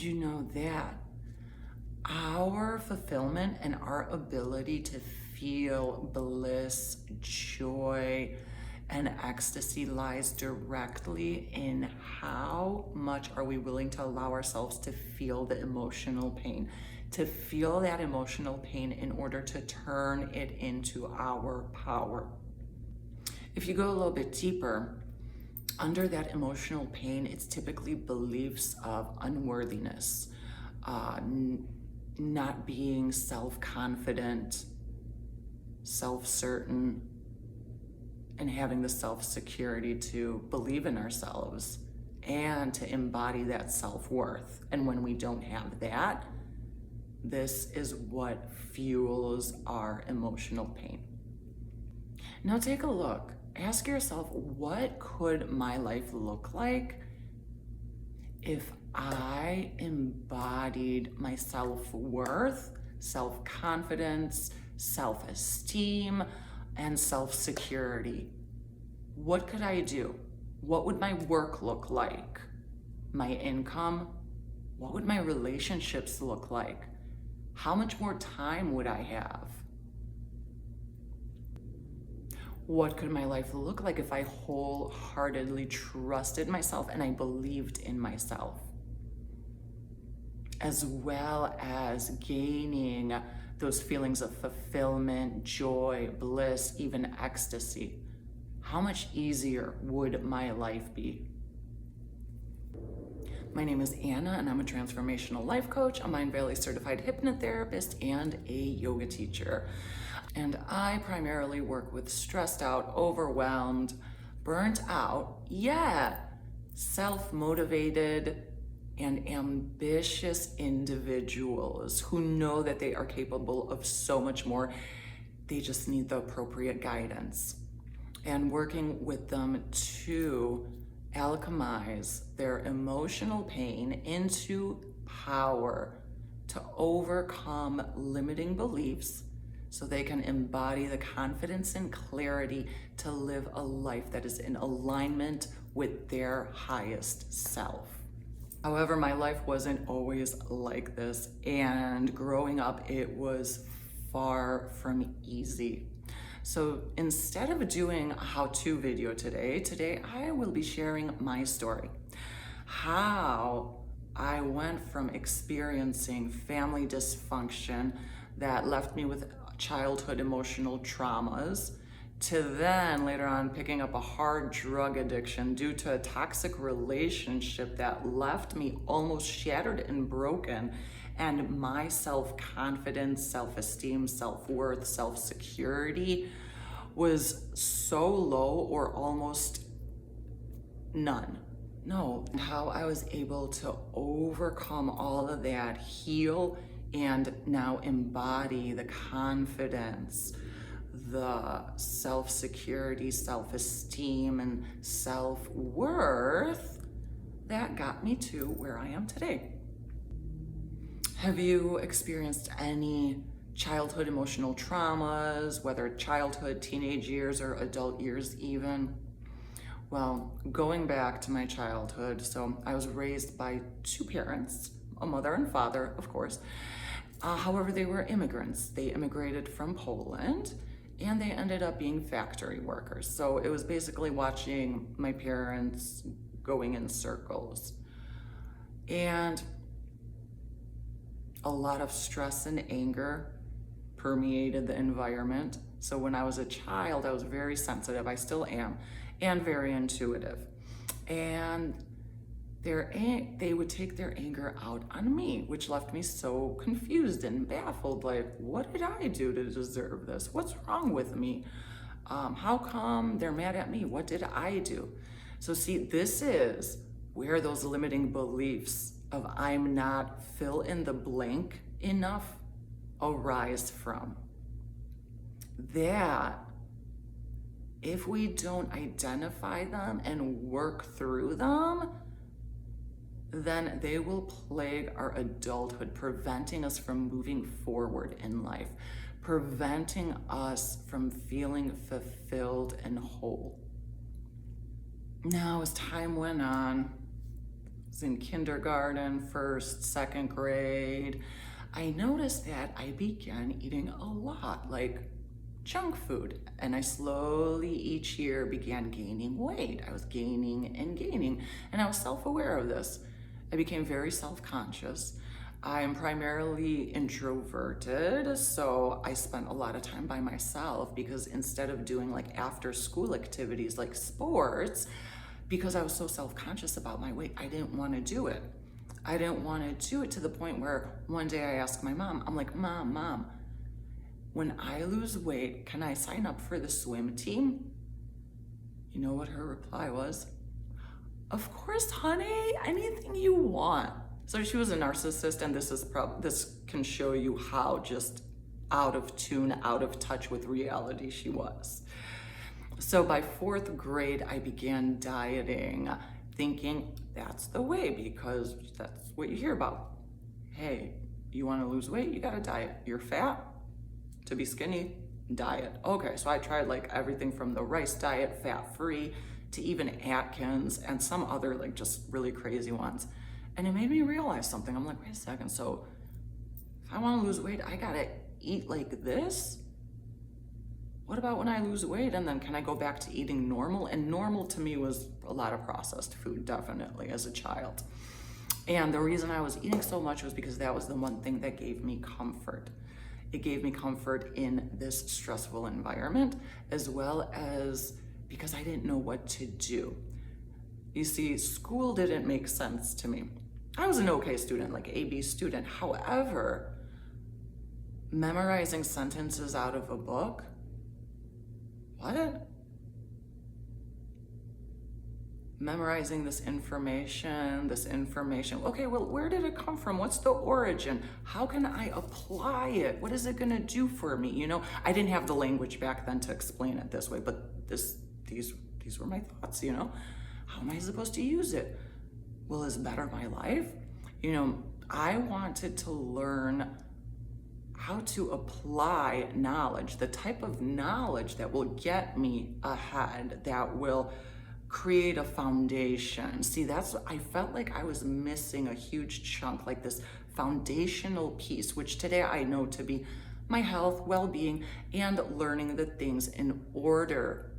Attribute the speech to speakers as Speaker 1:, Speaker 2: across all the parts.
Speaker 1: you know that our fulfillment and our ability to feel bliss, joy, and ecstasy lies directly in how much are we willing to allow ourselves to feel the emotional pain, to feel that emotional pain in order to turn it into our power. If you go a little bit deeper, under that emotional pain, it's typically beliefs of unworthiness, not being self-confident, self-certain, and having the self-security to believe in ourselves and to embody that self-worth. And when we don't have that, this is what fuels our emotional pain. Now take a look. Ask yourself, what could my life look like if I embodied my self-worth, self-confidence, self-esteem, and self-security? What could I do? What would my work look like? My income? What would my relationships look like? How much more time would I have? What could my life look like if I wholeheartedly trusted myself and I believed in myself? As well as gaining those feelings of fulfillment, joy, bliss, even ecstasy. How much easier would my life be? My name is Anna, and I'm a transformational life coach, a Mind Valley certified hypnotherapist, and a yoga teacher. And I primarily work with stressed out, overwhelmed, burnt out, yet self-motivated and ambitious individuals who know that they are capable of so much more. They just need the appropriate guidance. And working with them to alchemize their emotional pain into power to overcome limiting beliefs so they can embody the confidence and clarity to live a life that is in alignment with their highest self. However, my life wasn't always like this, and growing up, it was far from easy. So instead of doing a how-to video today I will be sharing my story. How I went from experiencing family dysfunction that left me with childhood emotional traumas to then later on picking up a hard drug addiction due to a toxic relationship that left me almost shattered and broken, and my self-confidence, self-esteem, self-worth, self-security was so low or almost none. No, how I was able to overcome all of that, heal, and now embody the confidence, the self-security, self-esteem, and self-worth that got me to where I am today. Have you experienced any childhood emotional traumas, whether childhood, teenage years, or adult years even? Well, going back to my childhood, so I was raised by two parents, a mother and father, of course. However, they were immigrants. They immigrated from Poland, and they ended up being factory workers. So it was basically watching my parents going in circles. And a lot of stress and anger permeated the environment. So when I was a child, I was very sensitive, I still am, and very intuitive. And they would take their anger out on me, which left me so confused and baffled, like, what did I do to deserve this? What's wrong with me? How come they're mad at me? What did I do? So see, this is where those limiting beliefs of I'm not fill in the blank enough arise from. That if we don't identify them and work through them, then they will plague our adulthood, preventing us from moving forward in life, preventing us from feeling fulfilled and whole. Now, as time went on, was in kindergarten, first, second grade, I noticed that I began eating a lot, like junk food. And I slowly each year began gaining weight. I was gaining and gaining, and I was self-aware of this. I became very self-conscious. I am primarily introverted, so I spent a lot of time by myself because instead of doing like after school activities like sports, because I was so self-conscious about my weight, I didn't want to do it. I didn't want to do it to the point where one day I asked my mom, I'm like, Mom, when I lose weight, can I sign up for the swim team? You know what her reply was? Of course, honey, anything you want. So she was a narcissist, and this can show you how just out of tune, out of touch with reality she was. So by fourth grade, I began dieting, thinking that's the way, because that's what you hear about. Hey, you want to lose weight? You got to diet. You're fat? To be skinny, diet. Okay, so I tried like everything from the rice diet, fat-free, to even Atkins and some other like just really crazy ones. And it made me realize something. I'm like, wait a second, so if I want to lose weight, I gotta eat like this? What about when I lose weight and then can I go back to eating normal? And normal to me was a lot of processed food, definitely, as a child. And the reason I was eating so much was because that was the one thing that gave me comfort. It gave me comfort in this stressful environment, as well as because I didn't know what to do. You see, school didn't make sense to me. I was an okay student, like a B student. However, memorizing sentences out of a book, what? Memorizing this information. Okay, well, where did it come from? What's the origin? How can I apply it? What is it gonna do for me? You know, I didn't have the language back then to explain it this way, but these were my thoughts, you know? How am I supposed to use it? Will this better my life? You know, I wanted to learn how to apply knowledge, the type of knowledge that will get me ahead, that will create a foundation. See, I felt like I was missing a huge chunk, like this foundational piece, which today I know to be my health, well-being, and learning the things in order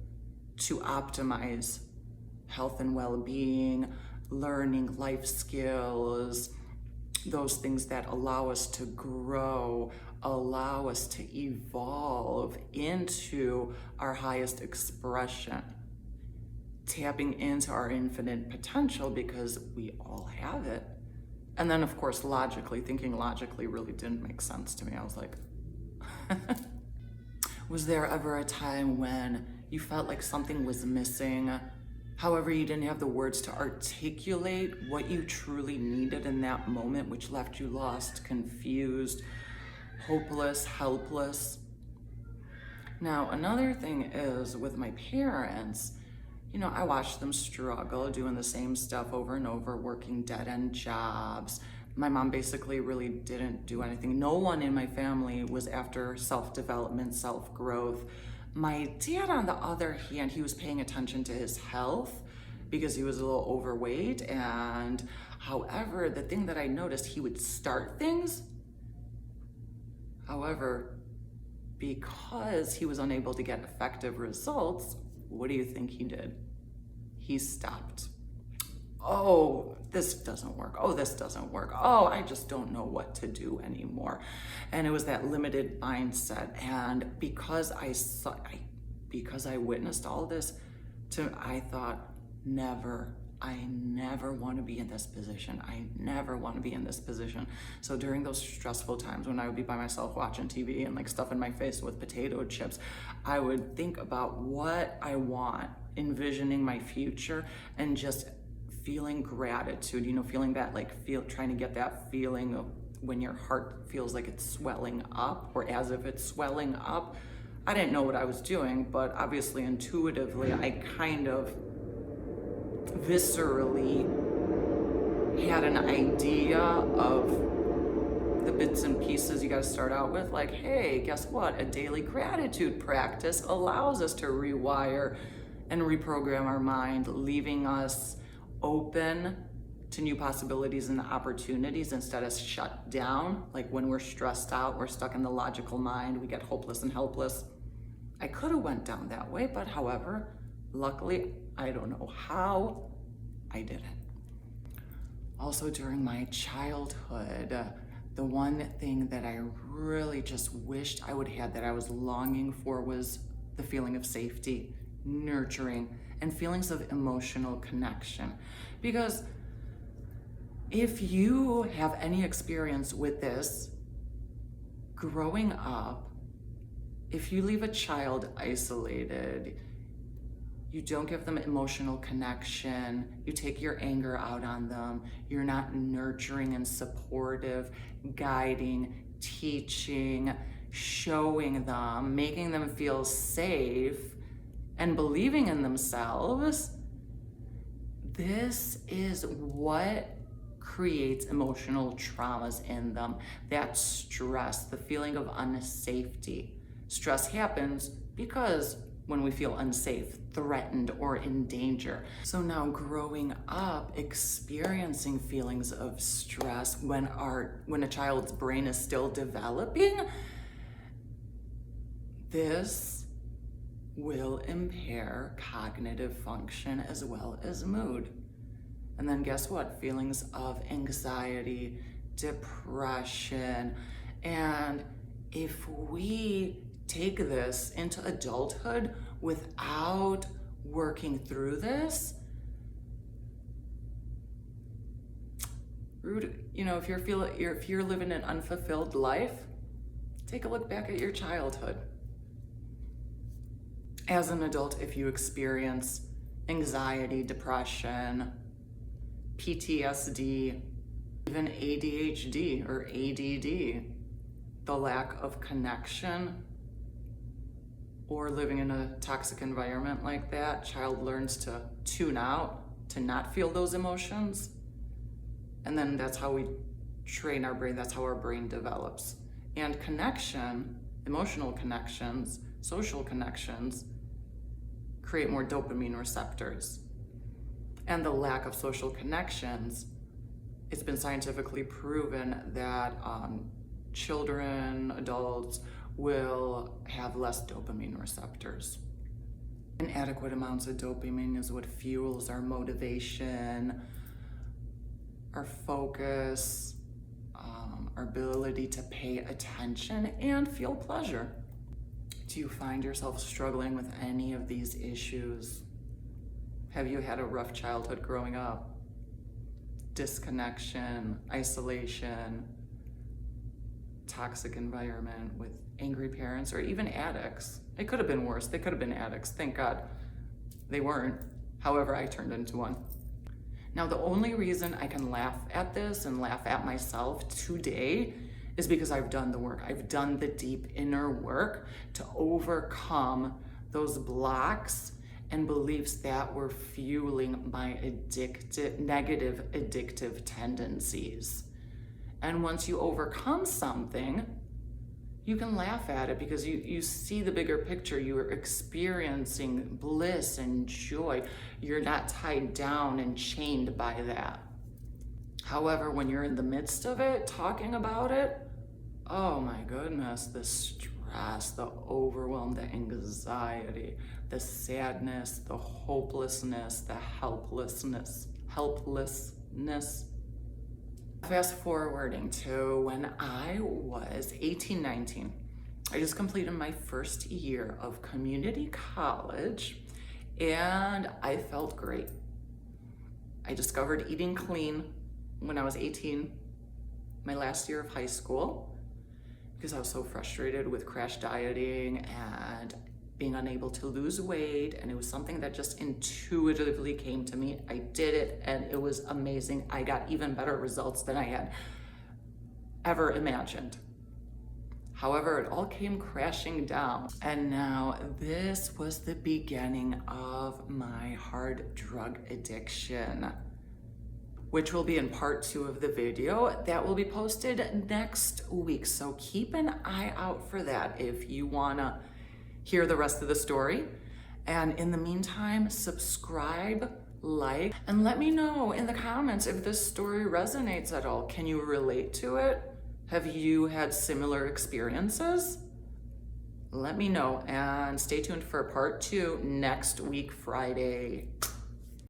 Speaker 1: to optimize health and well-being, learning life skills, those things that allow us to grow, allow us to evolve into our highest expression, tapping into our infinite potential because we all have it. And then, of course, thinking logically really didn't make sense to me. I was like, was there ever a time when you felt like something was missing? However, you didn't have the words to articulate what you truly needed in that moment, which left you lost, confused, hopeless, helpless. Now, another thing is with my parents, you know, I watched them struggle doing the same stuff over and over, working dead-end jobs. My mom basically really didn't do anything. No one in my family was after self-development, self-growth. My dad, on the other hand, he was paying attention to his health because he was a little overweight. And however, the thing that I noticed, he would start things. However, because he was unable to get effective results, what do you think he did? He stopped. Oh, this doesn't work. Oh, this doesn't work. Oh, I just don't know what to do anymore. And it was that limited mindset. And because I witnessed all this, I thought, I never want to be in this position. I never want to be in this position. So during those stressful times when I would be by myself watching TV and like stuffing my face with potato chips, I would think about what I want, envisioning my future, and just feeling gratitude, you know, feeling that trying to get that feeling of when your heart feels like it's swelling up, or as if it's swelling up. I didn't know what I was doing, but obviously intuitively, I kind of viscerally had an idea of the bits and pieces you got to start out with, like, hey, guess what? A daily gratitude practice allows us to rewire and reprogram our mind, leaving us open to new possibilities and opportunities instead of shut down. Like when we're stressed out, we're stuck in the logical mind, we get hopeless and helpless. I could have went down that way, but however, luckily, I don't know how, I didn't. Also during my childhood, the one thing that I really just wished I would have, that I was longing for, was the feeling of safety, nurturing, and feelings of emotional connection. Because if you have any experience with this, growing up, if you leave a child isolated, you don't give them emotional connection, you take your anger out on them, you're not nurturing and supportive, guiding, teaching, showing them, making them feel safe, and believing in themselves, this is what creates emotional traumas in them. That stress, the feeling of unsafety. Stress happens because when we feel unsafe, threatened, or in danger. So now growing up, experiencing feelings of stress when a child's brain is still developing, this will impair cognitive function as well as mood. And then guess what? Feelings of anxiety, depression, and if we take this into adulthood without working through this, if you're living an unfulfilled life, take a look back at your childhood. As an adult, if you experience anxiety, depression, PTSD, even ADHD or ADD, the lack of connection, or living in a toxic environment like that, child learns to tune out, to not feel those emotions. And then that's how we train our brain, that's how our brain develops. And connection, emotional connections, social connections, create more dopamine receptors. And the lack of social connections, it's been scientifically proven that children, adults, will have less dopamine receptors. Inadequate amounts of dopamine is what fuels our motivation, our focus, our ability to pay attention and feel pleasure. Do you find yourself struggling with any of these issues? Have you had a rough childhood growing up? Disconnection, isolation, toxic environment with angry parents, or even addicts. It could have been worse. They could have been addicts. Thank God they weren't. However, I turned into one. Now, the only reason I can laugh at this and laugh at myself today is because I've done the work. I've done the deep inner work to overcome those blocks and beliefs that were fueling my negative addictive tendencies. And once you overcome something, you can laugh at it because you see the bigger picture. You are experiencing bliss and joy. You're not tied down and chained by that. However, when you're in the midst of it, talking about it, oh my goodness, the stress, the overwhelm, the anxiety, the sadness, the hopelessness, the helplessness. Fast forwarding to when I was 18, 19. I just completed my first year of community college and I felt great. I discovered eating clean when I was 18, my last year of high school, because I was so frustrated with crash dieting and being unable to lose weight, and it was something that just intuitively came to me. I did it and it was amazing. I got even better results than I had ever imagined. However, it all came crashing down. And now this was the beginning of my hard drug addiction, which will be in part 2 of the video that will be posted next week. So keep an eye out for that if you wanna hear the rest of the story. And in the meantime, subscribe, like, and let me know in the comments if this story resonates at all. Can you relate to it? Have you had similar experiences? Let me know, and stay tuned for part 2 next week, Friday.